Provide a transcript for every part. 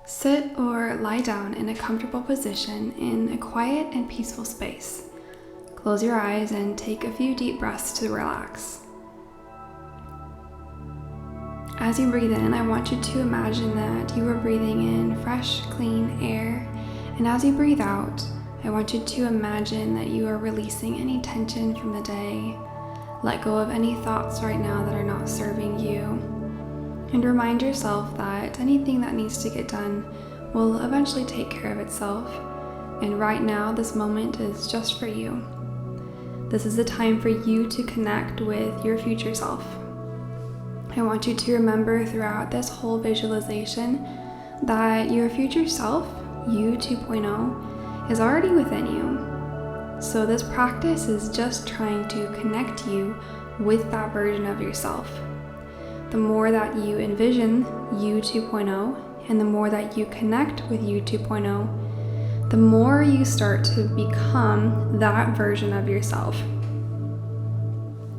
Sit or lie down in a comfortable position in a quiet and peaceful space. Close your eyes and take a few deep breaths to relax. As you breathe in, I want you to imagine that you are breathing in fresh, clean air. And as you breathe out, I want you to imagine that you are releasing any tension from the day. Let go of any thoughts right now that are not serving you. And remind yourself that anything that needs to get done will eventually take care of itself. And right now, this moment is just for you. This is the time for you to connect with your future self. I want you to remember throughout this whole visualization that your future self, you 2.0, is already within you. So this practice is just trying to connect you with that version of yourself. The more that you envision you 2.0 and the more that you connect with you 2.0, the more you start to become that version of yourself.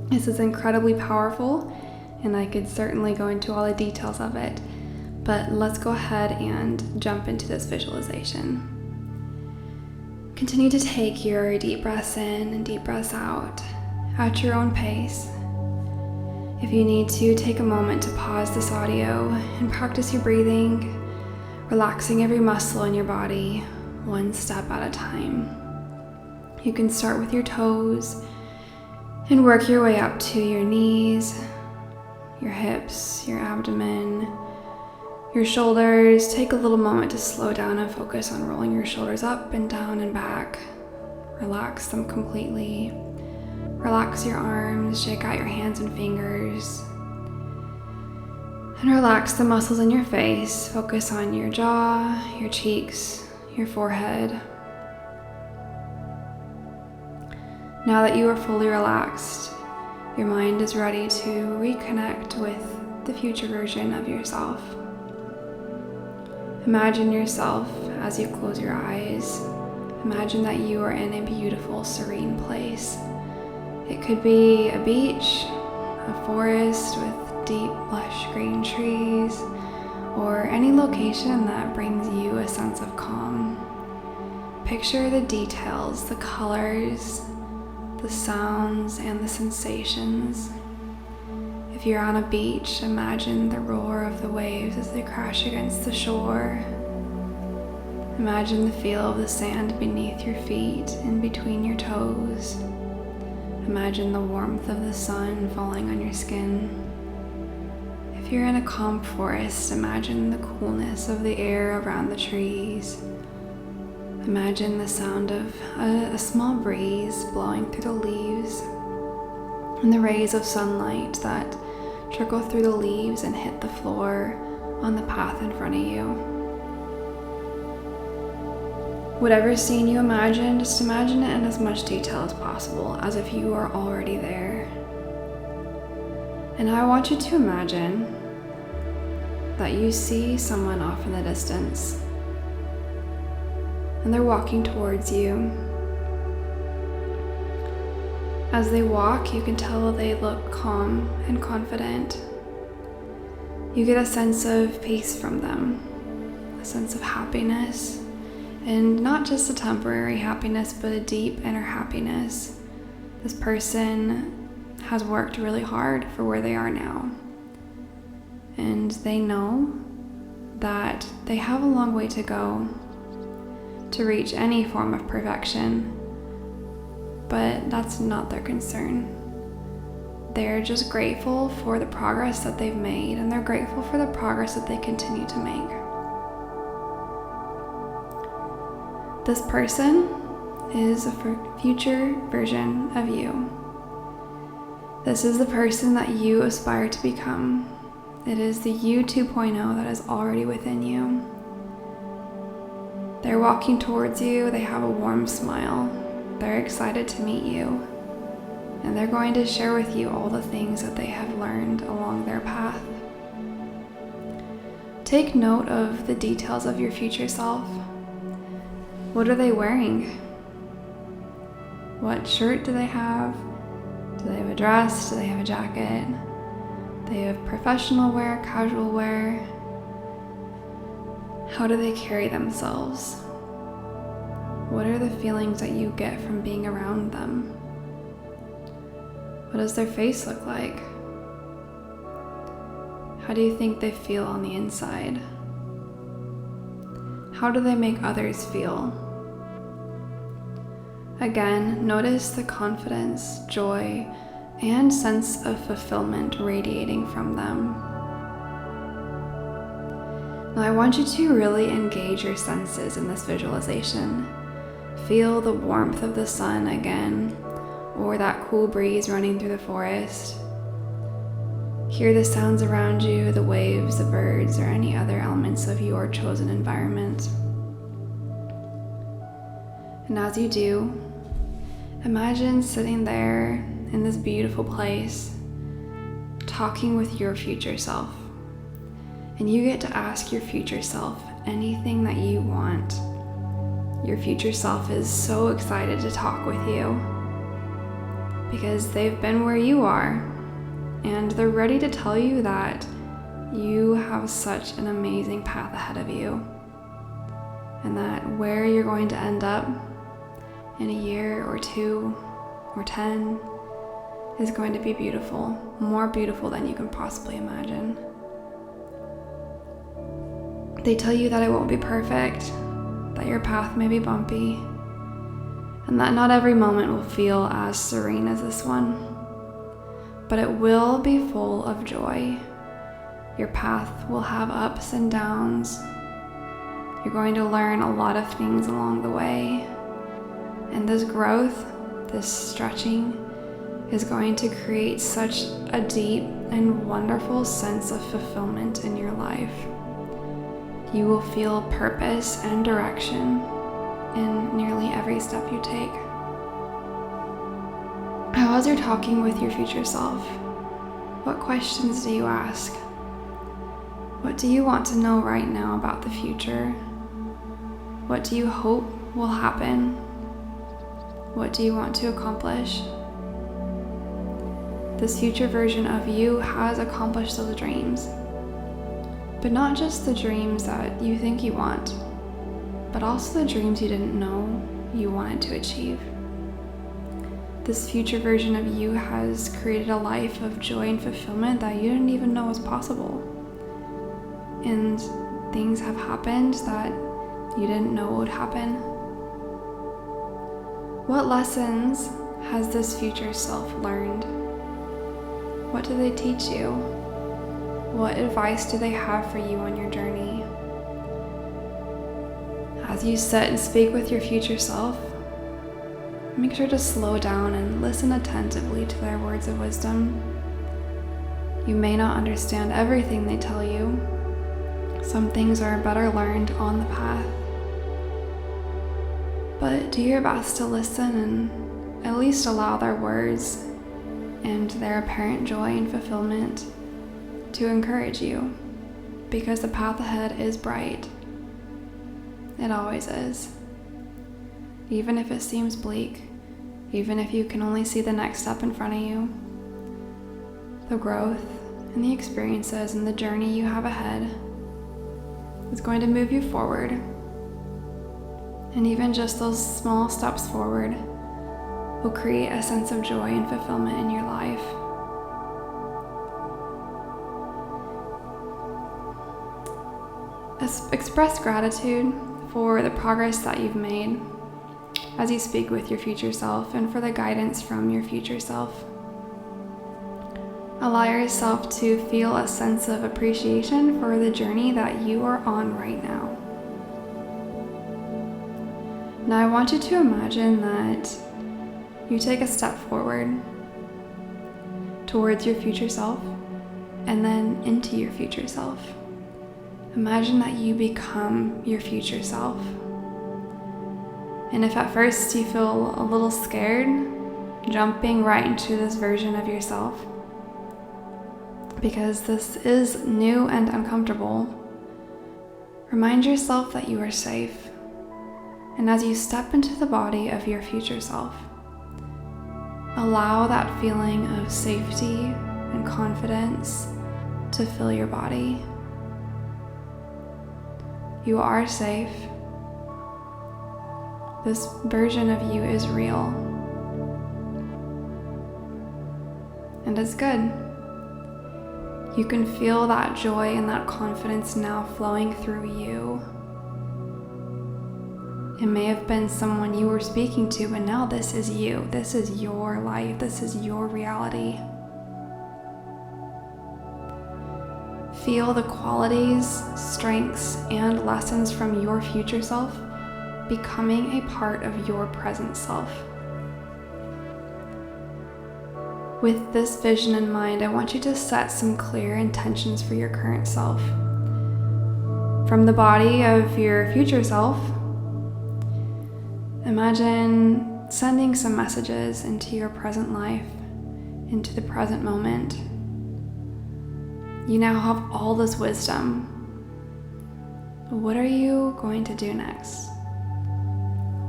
This is incredibly powerful, and I could certainly go into all the details of it, but let's go ahead and jump into this visualization. Continue to take your deep breaths in and deep breaths out at your own pace. If you need to, take a moment to pause this audio and practice your breathing, relaxing every muscle in your body, one step at a time. You can start with your toes and work your way up to your knees, your hips, your abdomen, your shoulders. Take a little moment to slow down and focus on rolling your shoulders up and down and back. Relax them completely. Relax your arms, shake out your hands and fingers. And relax the muscles in your face. Focus on your jaw, your cheeks, your forehead. Now that you are fully relaxed, your mind is ready to reconnect with the future version of yourself. Imagine yourself as you close your eyes. Imagine that you are in a beautiful, serene place. It could be a beach, a forest with deep, lush green trees, or any location that brings you a sense of calm. Picture the details, the colors, the sounds, and the sensations. If you're on a beach, imagine the roar of the waves as they crash against the shore. Imagine the feel of the sand beneath your feet and between your toes. Imagine the warmth of the sun falling on your skin. If you're in a calm forest, imagine the coolness of the air around the trees. Imagine the sound of a small breeze blowing through the leaves and the rays of sunlight that trickle through the leaves and hit the floor on the path in front of you. Whatever scene you imagine, just imagine it in as much detail as possible, as if you are already there. And I want you to imagine that you see someone off in the distance, and they're walking towards you. As they walk, you can tell they look calm and confident. You get a sense of peace from them, a sense of happiness. And not just a temporary happiness, but a deep inner happiness. This person has worked really hard for where they are now. And they know that they have a long way to go to reach any form of perfection. But that's not their concern. They're just grateful for the progress that they've made, and they're grateful for the progress that they continue to make. This person is a future version of you. This is the person that you aspire to become. It is the you 2.0 that is already within you. They're walking towards you. They have a warm smile. They're excited to meet you. And they're going to share with you all the things that they have learned along their path. Take note of the details of your future self. What are they wearing? What shirt do they have? Do they have a dress? Do they have a jacket? They have professional wear, casual wear. How do they carry themselves? What are the feelings that you get from being around them? What does their face look like? How do you think they feel on the inside? How do they make others feel? Again, notice the confidence, joy, and sense of fulfillment radiating from them. Now I want you to really engage your senses in this visualization. Feel the warmth of the sun again, or that cool breeze running through the forest. Hear the sounds around you, the waves, the birds, or any other elements of your chosen environment. And as you do, imagine sitting there in this beautiful place, talking with your future self. And you get to ask your future self anything that you want. Your future self is so excited to talk with you because they've been where you are, and they're ready to tell you that you have such an amazing path ahead of you, and that where you're going to end up in a year or 2 or 10 is going to be beautiful, more beautiful than you can possibly imagine. They tell you that it won't be perfect, that your path may be bumpy, and that not every moment will feel as serene as this one. But it will be full of joy. Your path will have ups and downs. You're going to learn a lot of things along the way. And this growth, this stretching, is going to create such a deep and wonderful sense of fulfillment in your life. You will feel purpose and direction in nearly every step you take. As you're talking with your future self, what questions do you ask? What do you want to know right now about the future? What do you hope will happen? What do you want to accomplish? This future version of you has accomplished those dreams, but not just the dreams that you think you want, but also the dreams you didn't know you wanted to achieve. This future version of you has created a life of joy and fulfillment that you didn't even know was possible. And things have happened that you didn't know would happen. What lessons has this future self learned? What do they teach you? What advice do they have for you on your journey? As you sit and speak with your future self, make sure to slow down and listen attentively to their words of wisdom. You may not understand everything they tell you. Some things are better learned on the path. But do your best to listen and at least allow their words and their apparent joy and fulfillment to encourage you, because the path ahead is bright. It always is. Even if it seems bleak, even if you can only see the next step in front of you, the growth and the experiences and the journey you have ahead is going to move you forward. And even just those small steps forward will create a sense of joy and fulfillment in your life. Express gratitude for the progress that you've made as you speak with your future self, and for the guidance from your future self. Allow yourself to feel a sense of appreciation for the journey that you are on right now. Now I want you to imagine that you take a step forward towards your future self and then into your future self. Imagine that you become your future self. And if at first you feel a little scared, jumping right into this version of yourself, because this is new and uncomfortable, remind yourself that you are safe. And as you step into the body of your future self, allow that feeling of safety and confidence to fill your body. You are safe. This version of you is real. And it's good. You can feel that joy and that confidence now flowing through you. It may have been someone you were speaking to, but now this is you. This is your life. This is your reality. Feel the qualities, strengths, and lessons from your future self becoming a part of your present self. With this vision in mind, I want you to set some clear intentions for your current self. From the body of your future self, imagine sending some messages into your present life, into the present moment. You now have all this wisdom. What are you going to do next?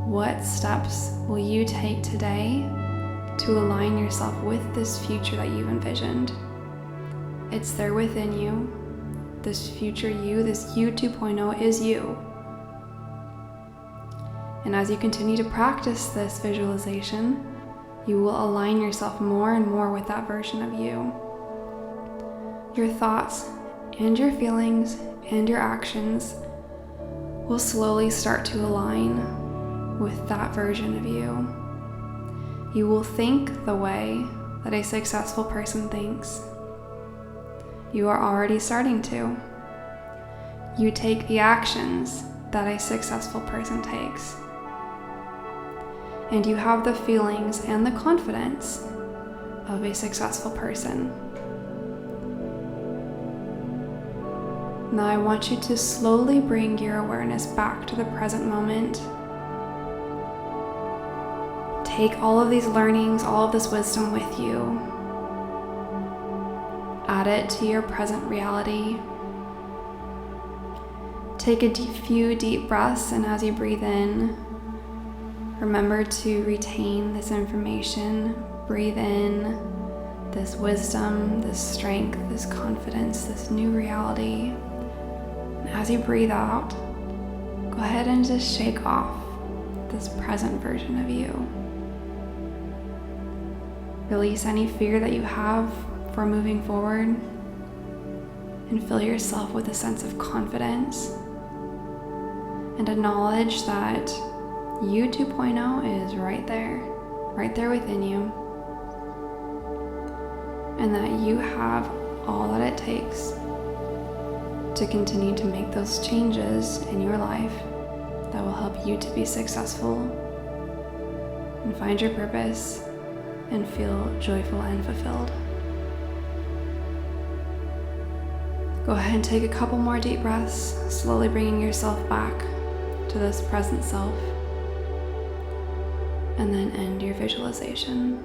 What steps will you take today to align yourself with this future that you've envisioned? It's there within you. This future you, this you 2.0 is you. And as you continue to practice this visualization, you will align yourself more and more with that version of you. Your thoughts and your feelings and your actions will slowly start to align with that version of you. You will think the way that a successful person thinks. You are already starting to. You take the actions that a successful person takes. And you have the feelings and the confidence of a successful person. Now I want you to slowly bring your awareness back to the present moment. Take all of these learnings, all of this wisdom with you. Add it to your present reality. Take a few deep breaths, and as you breathe in, remember to retain this information. Breathe in this wisdom, this strength, this confidence, this new reality. And as you breathe out, go ahead and just shake off this present version of you. Release any fear that you have for moving forward and fill yourself with a sense of confidence, and acknowledge that you 2.0 is right there within you, and that you have all that it takes to continue to make those changes in your life that will help you to be successful and find your purpose and feel joyful and fulfilled. Go ahead and take a couple more deep breaths, slowly bringing yourself back to this present self, and then end your visualization.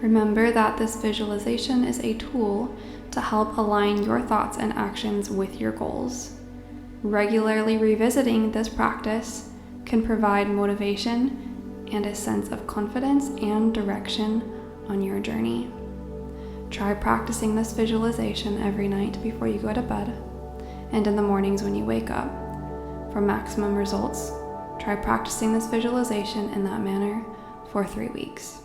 Remember that this visualization is a tool to help align your thoughts and actions with your goals. Regularly revisiting this practice can provide motivation and a sense of confidence and direction on your journey. Try practicing this visualization every night before you go to bed and in the mornings when you wake up. For maximum results, try practicing this visualization in that manner for 3 weeks.